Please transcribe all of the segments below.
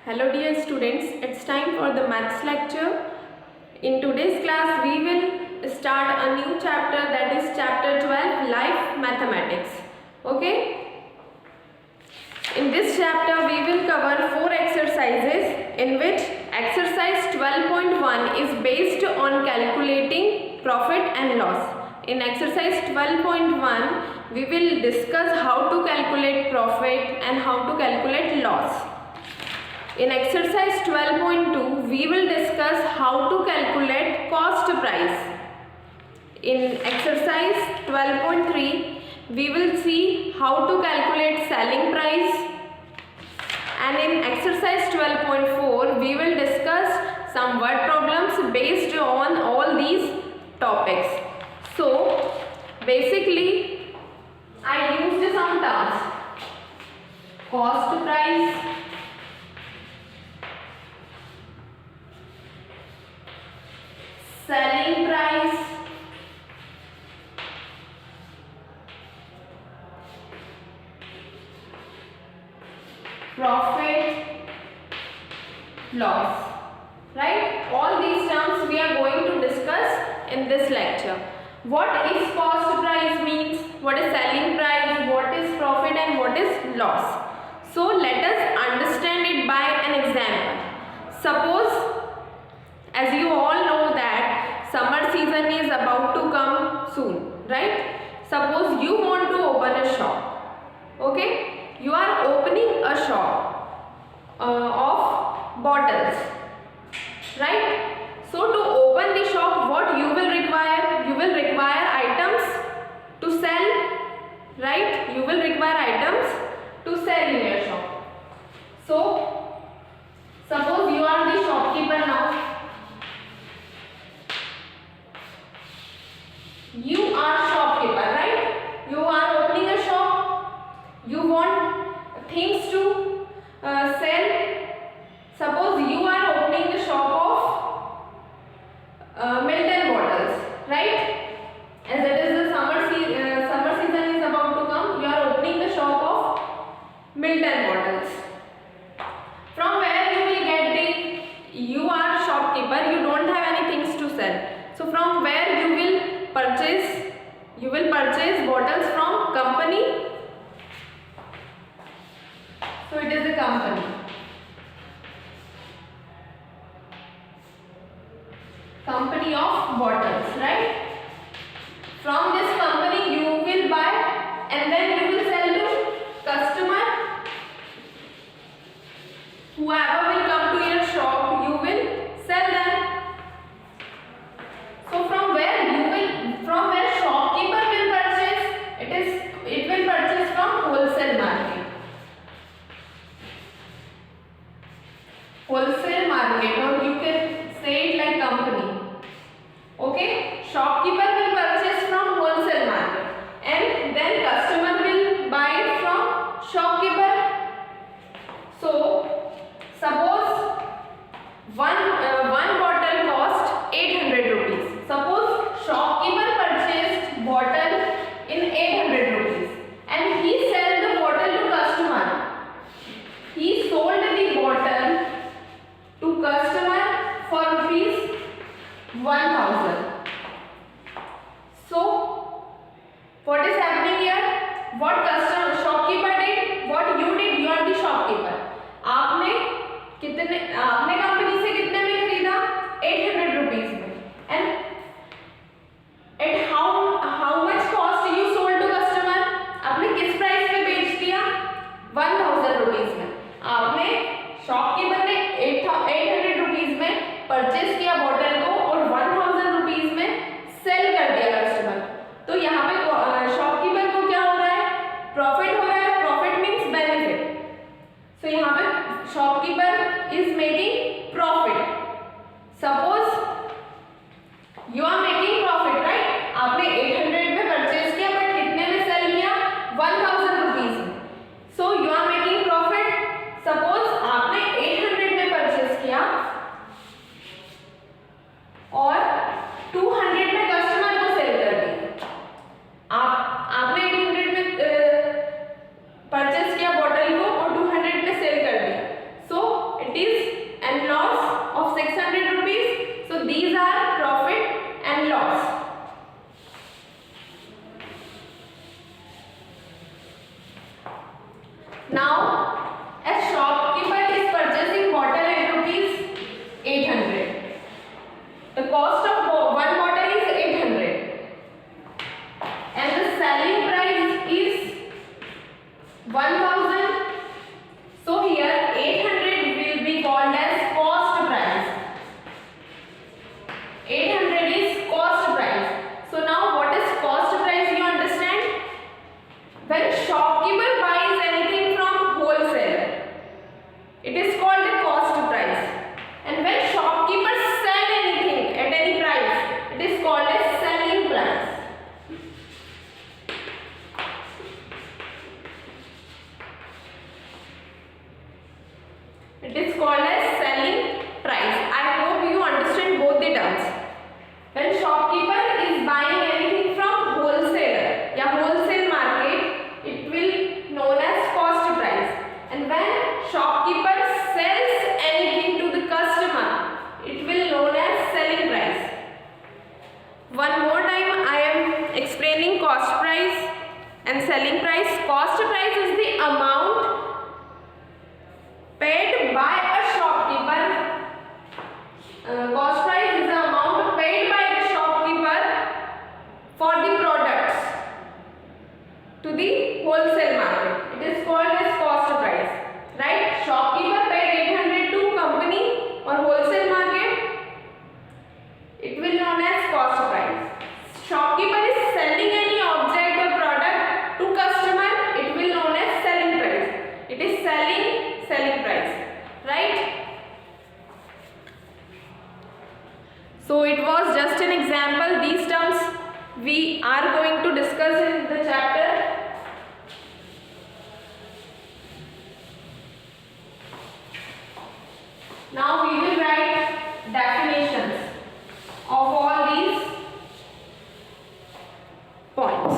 Hello dear students, it's time for the maths lecture. In today's class we will start a new chapter, that is chapter 12, Life Mathematics. Okay? In this chapter we will cover 4 exercises in which exercise 12.1 is based on calculating profit and loss. In exercise 12.1 we will discuss how to calculate profit and how to calculate loss. In exercise 12.2, we will discuss how to calculate cost price. In exercise 12.3, we will see how to calculate selling price. And in exercise 12.4, we will discuss some word problems based on all these topics. So, basically, I used some terms. Cost price, selling price, profit, loss, right? All these terms we are going to discuss in this lecture. What is cost price means, what is selling price, what is profit and what is loss. So let us understand it by an example. Suppose, as you all know that summer season is about to come soon, right? Suppose you want to open a shop, okay? You are opening a shop of bottles, right? So to open the shop, what you will require? You will require items to sell, right? You will require items to sell in your shop. So suppose you are the shopkeeper now. You are shopkeeper, right? You are opening a shop. You want things to sell. Suppose you are opening the shop of Milton bottles, right? As it is the summer season is about to come, you are opening the shop of Milton bottles. From where you will get you are shopkeeper, you don't have any things to sell. So from where you will purchase bottles from company. So it is a company. Company of bottles, right? From this company you will buy and then you will sell to customer. Whoever will come to your shop, you will sell them. So from where shopkeeper will purchase, it will purchase from wholesale market. Wholesale market, or you can say it like company. Okay, shopkeeper will purchase from wholesale market and then customer will buy it from shopkeeper. So suppose one bottle cost 800 rupees. Suppose shopkeeper purchased bottle in 800 rupees and he sell the bottle to customer. He sold the bottle to customer for rupees 1000. So what is happening here? What shopkeeper did? What you did? You are the shopkeeper. आपने company से कितने में खरीदा? 800 rupees में. And at how much cost you sold to customer? आपने किस price पे बेच दिया? 1000 रुपीज में. आपने शॉपकीपर ने 800 रुपीज में परचेज किया बॉटल को और 1000 रुपीज में सेल कर दिया कस्टमर. तो यहाँ पे शॉपकीपर को क्या हो रहा है? प्रॉफिट हो रहा है. Profit means benefit. So यहाँ पे shopkeeper is making Now, a shopkeeper is purchasing bottle at rupees 800. The cost of one bottle is 800 and the selling price is 1000. So here 800 will be called as cost price. 800 is cost price. So now what is cost price, you understand? When shopkeeper buys anything from wholesaler, it is called a cost price. And when shopkeepers sell anything at any price, it is called a selling price. It is called as selling price. I hope you understand both the terms. When shopkeeper is buying anything from wholesaler, wholesale market, it will known as cost price. And when shopkeeper sells anything to the customer, it will known as selling price. One more time I am explaining cost price and selling price. Cost price is the amount paid by a shopkeeper. Cost price is the amount paid by the shopkeeper for the products to the wholesale market. It is called as cost price, right? Shopkeeper paid 800 to company or wholesale market. It will known as cost price. Shopkeeper is selling any object or product to customer. It will known as selling price. It is selling price, right? So it was just an example. These terms we are going to discuss in the chapter. Now we will write definitions of all these points.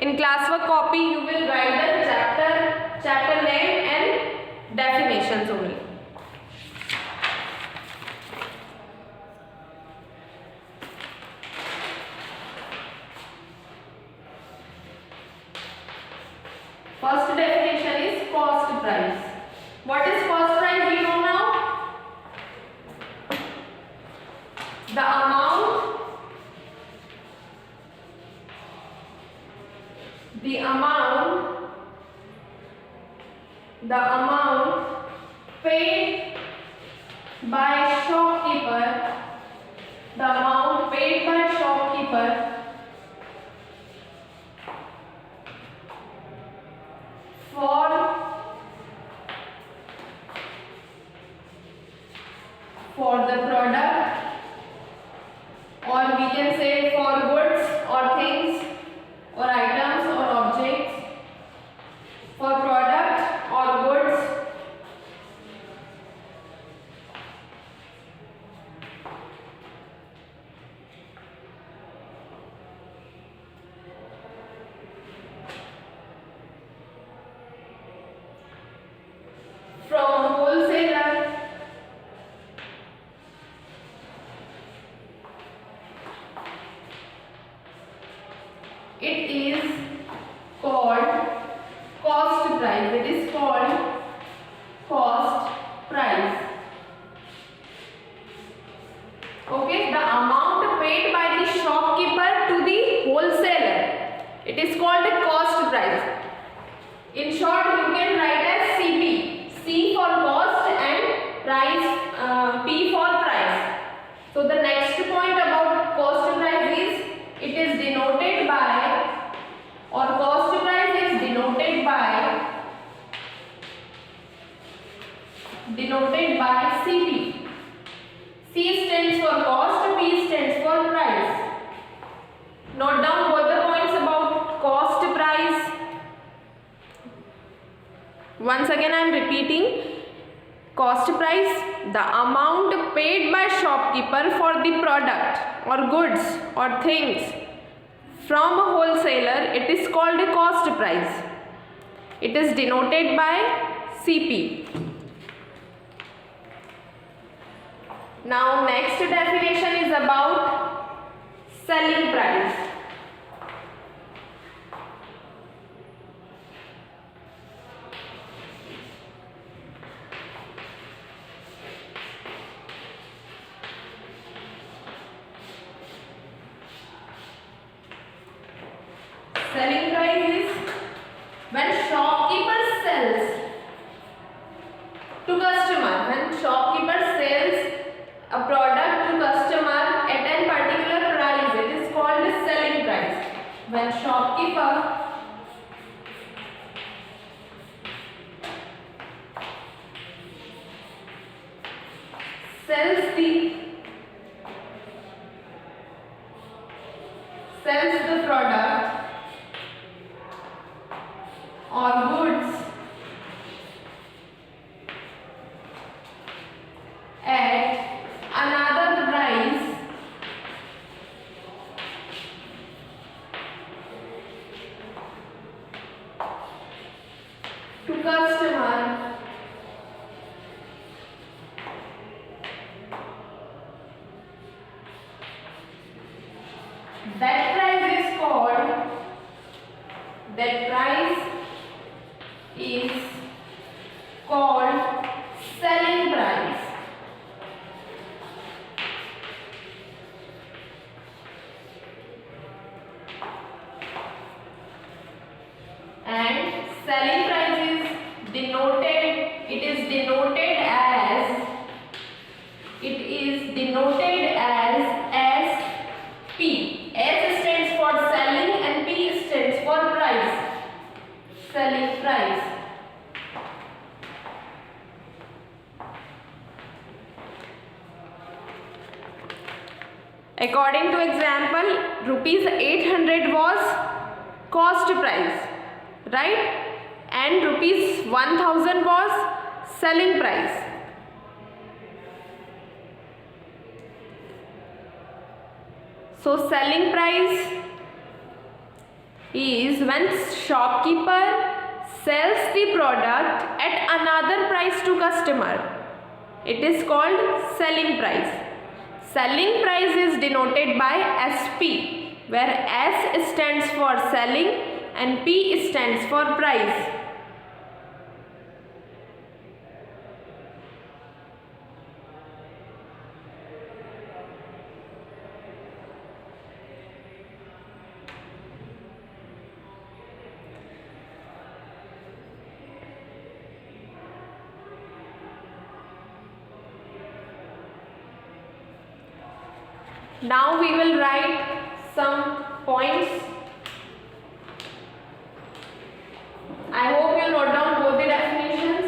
In classwork copy you will write the chapter name and definitions only. First definition is cost price. What is cost price? You know now? The amount paid by shopkeeper, for the product, or we can say for goods or things or items or objects, for product or goods, from a wholesaler, it is called cost price. It is called cost price. Okay, the amount paid by the shopkeeper to the wholesaler, it is called a cost price. In short, you can write as CP. C for cost and price, P for price. So the next point about cost price is it is denoted by, or cost price is denoted by CP. C stands for cost, P stands for price. Note down both the points about cost price. Once again I am repeating. Cost price, the amount paid by shopkeeper for the product or goods or things from a wholesaler, it is called a cost price. It is denoted by CP. Now next definition is about selling price. Selling price is when shopkeeper sells to customer. When shopkeeper sells a product to customer at a particular price, it is called the selling price. When shopkeeper sells the product or goods at another price to customer, that price is called selling price. And selling price is denoted as SP. S stands for selling and P stands for price. Selling price. According to example, rupees 800 was cost price, right? And rupees 1000 was selling price. So selling price is when shopkeeper sells the product at another price to customer. It is called selling price. Selling price is denoted by SP, where S stands for selling and P stands for price. Now we will write some points. I hope you note down both the definitions.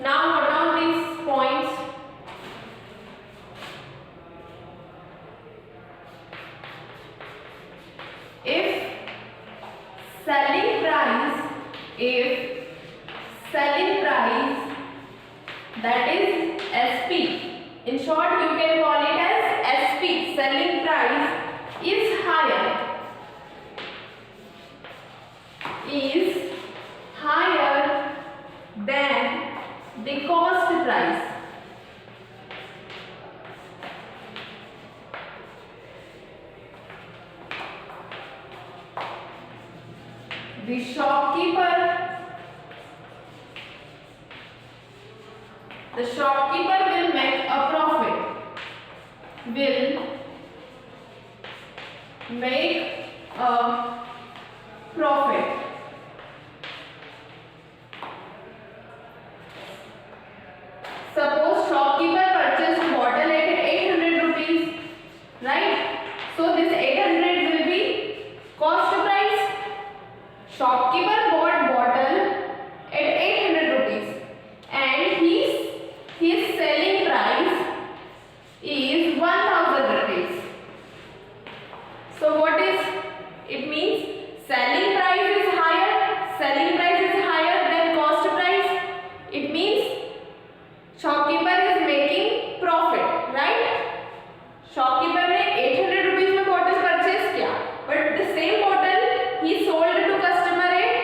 Now note down these points. If selling price, that is SP. In short, you can call it as SP. Selling price is higher than the cost price. The shopkeeper will make a profit. Suppose shopkeeper purchased a bottle at 800 rupees, right? So this 800 will be cost price. Shopkeeper bought bottle at 800 rupees and his selling price is 1000 rupees. So what is it means? Selling price is higher than cost price. It means shopkeeper is making profit, right? Shopkeeper ने 800 rupees में bottle purchase किया, but the same bottle ही sold to customer at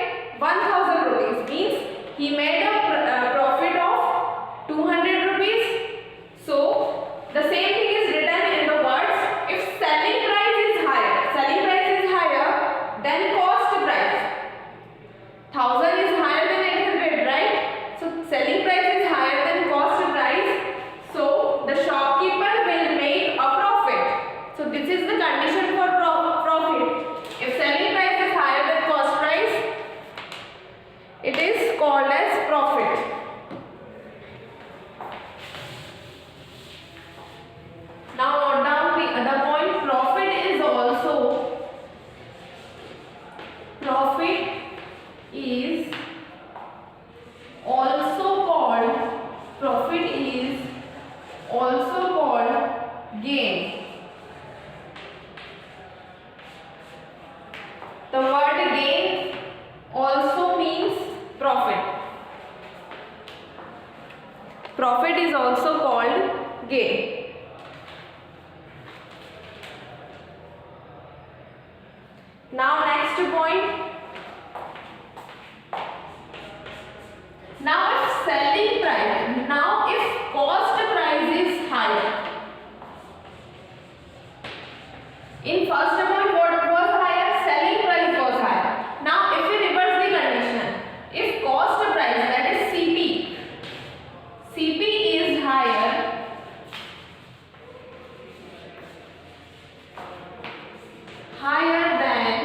1000 rupees, means he made called as profit. Now note down the other point. Profit is also called gain. The word gain also means profit. Profit is also called gain. Now next point. Now if selling price, now if cost price is higher. In first point what was higher? Selling price was higher. Now if we reverse the condition, if cost price, that is CP is higher than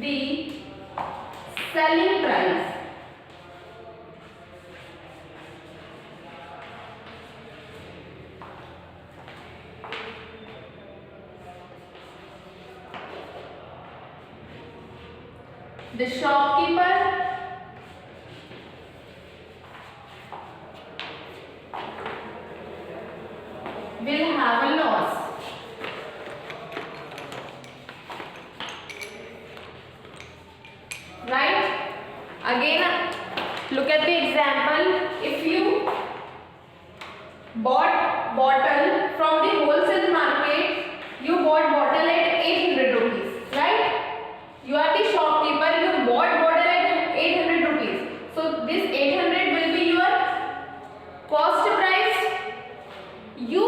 the selling price, the shopkeeper will have a loss. Right? Again, look at the example. If you bought bottle from the wholesale market, you bought bottle at 800 rupees, right? You are the shopkeeper, you bought bottle at 800 rupees. So this 800 will be your cost price. You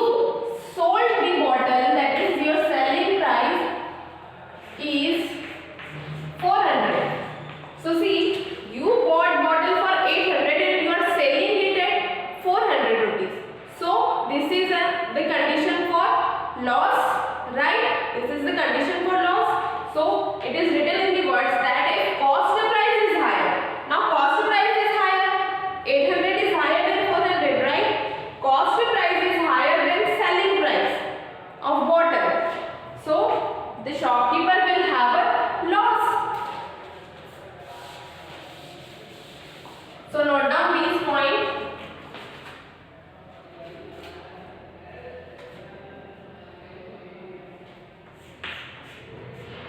sold the bottle, that is your selling price is 400. So see, you bought bottle for 800 and you are selling it at 400 rupees. So this is the condition for loss, right? This is the condition for loss. So it is written in the words that if cost price is higher. Now cost price is higher. 800 is higher than 400, right? Cost price is higher than selling price of bottle. So the shopkeeper will have a loss. So note down these points.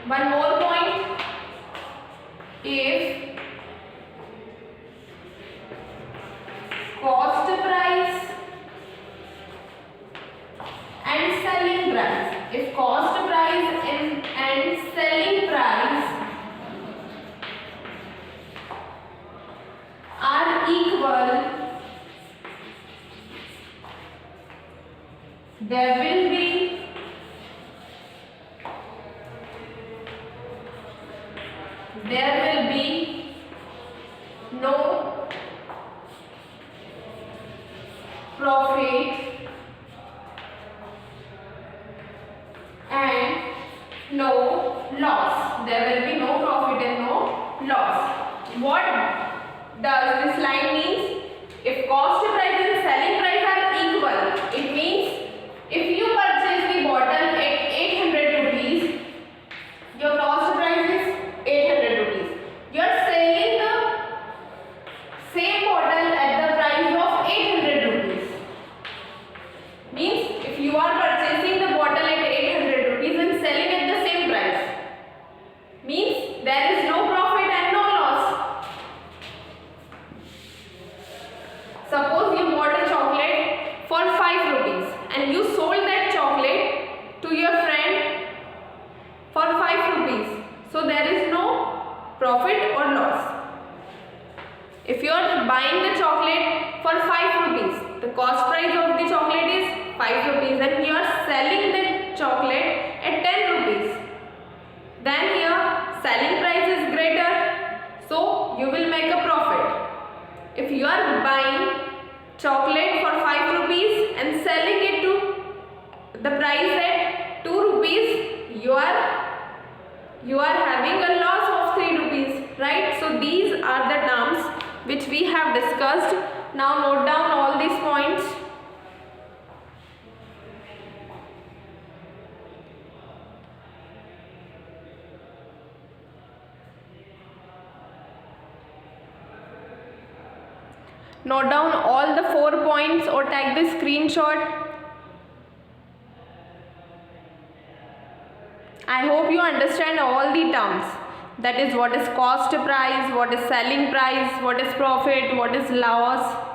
One more point. If cost price and selling price, if cost price and selling price are equal, there will be no profit and no loss. There will be no profit and no loss. What does this line means? If cost price and selling price are equal, it means if you purchase the bottle at 800 rupees, your cost price is 800 rupees. You are selling the same bottle at the price of 800 rupees. Means if you are purchasing the bottle at 800 rupees and selling at the same price, means there is no profit and no loss. Suppose you bought a chocolate for 5 rupees and you sold that chocolate to your friend for 5 rupees. So there is no profit or loss. If you are buying the chocolate for 5 rupees, the cost price of the chocolate is 5 rupees and you are selling the chocolate at 10 rupees. Then here selling price is greater, so you will make a profit. If you are buying chocolate for 5 rupees and selling it to the price at 2 rupees, you are having a loss of 3 rupees, right? So these are the terms which we have discussed. Now note down all these points. Note down all the 4 points or take the screenshot. I hope you understand all the terms. That is, what is cost price, what is selling price, what is profit, what is loss.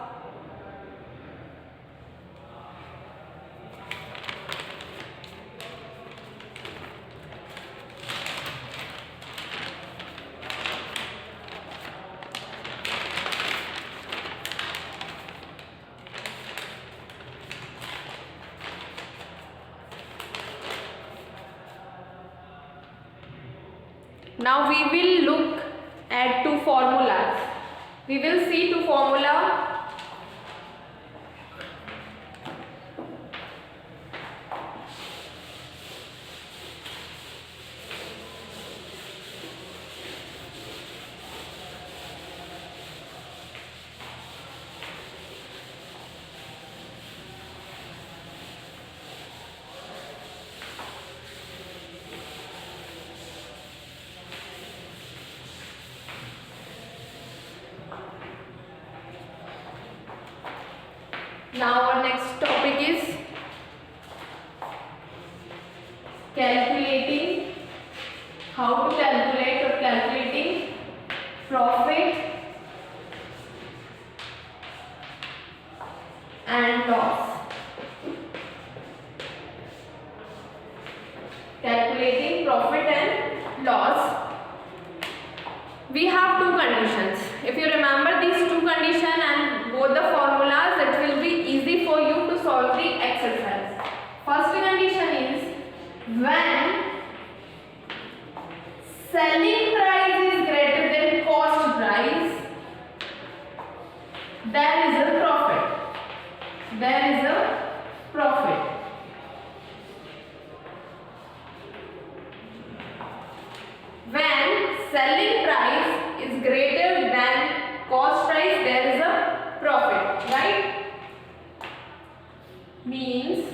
Now we will look at 2 formulas. We will see 2 formula. Now our next topic is calculating, how to calculate or calculating profit and loss. Calculating profit and loss. We have 2 conditions. If you remember these 2 conditions and both the formulas, it will be easy for you to solve the exercise. First condition is when selling price is greater than cost price, there is a profit. There is a profit. When selling price is greater than cost price, there is a profit, right? Means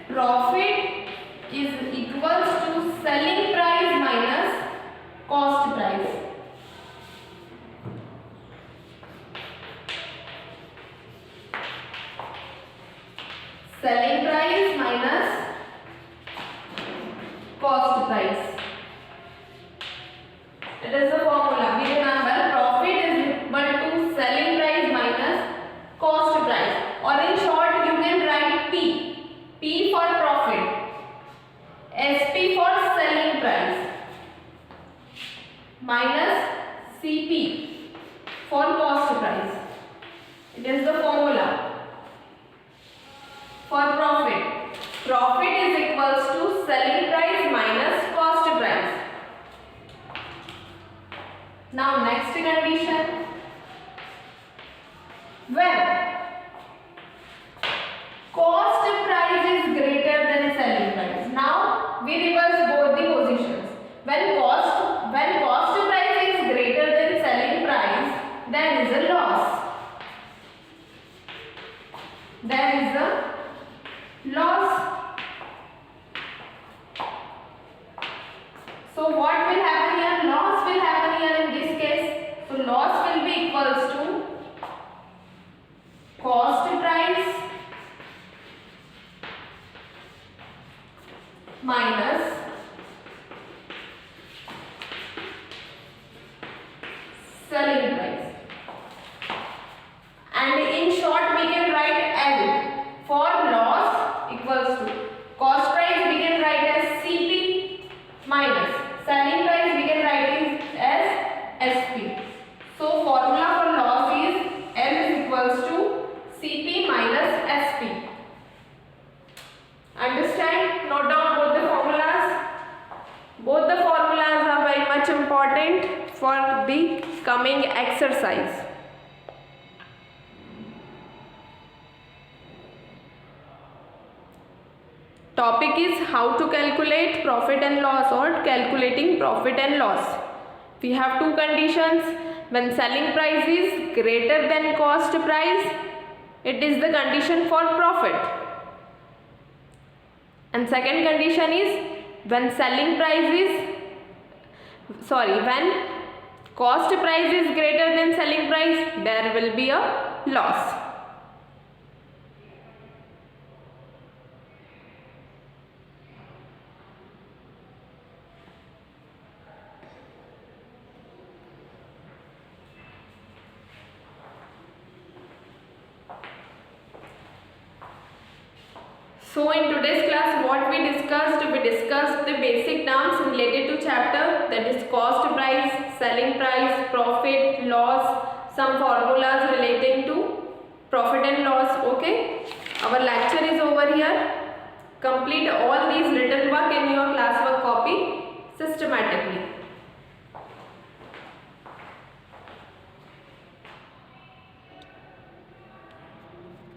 profit is equals to selling price minus cost price. Selling price minus cost price. It is the formula. We remember profit is equal to selling price minus cost price. Or in short, you can write P. P for profit. SP for selling price. Minus CP for cost price. It is the formula for profit. Profit is equals to selling price minus cost price. Now next condition, when cost price is greater than selling price. Now we reverse both the positions. When cost price is greater than selling price, there is a loss. There is a loss. So what will happen here? Loss will happen here in this case. So loss will be equals to cost price minus selling price. And in short, we can write L for loss equals to cost price, we can write as CP minus selling price, we can write it as SP. So formula for loss is L is equals to CP minus SP. Understand? Note down both the formulas. Both the formulas are very much important for the coming exercise. Topic is how to calculate profit and loss or calculating profit and loss. We have two conditions. When selling price is greater than cost price, it is the condition for profit. And second condition is when when cost price is greater than selling price, there will be a loss. So in today's class what we discussed the basic terms related to chapter, that is cost price, selling price, profit, loss, some formulas relating to profit and loss. Okay, our lecture is over here. Complete all these written work in your classwork copy systematically.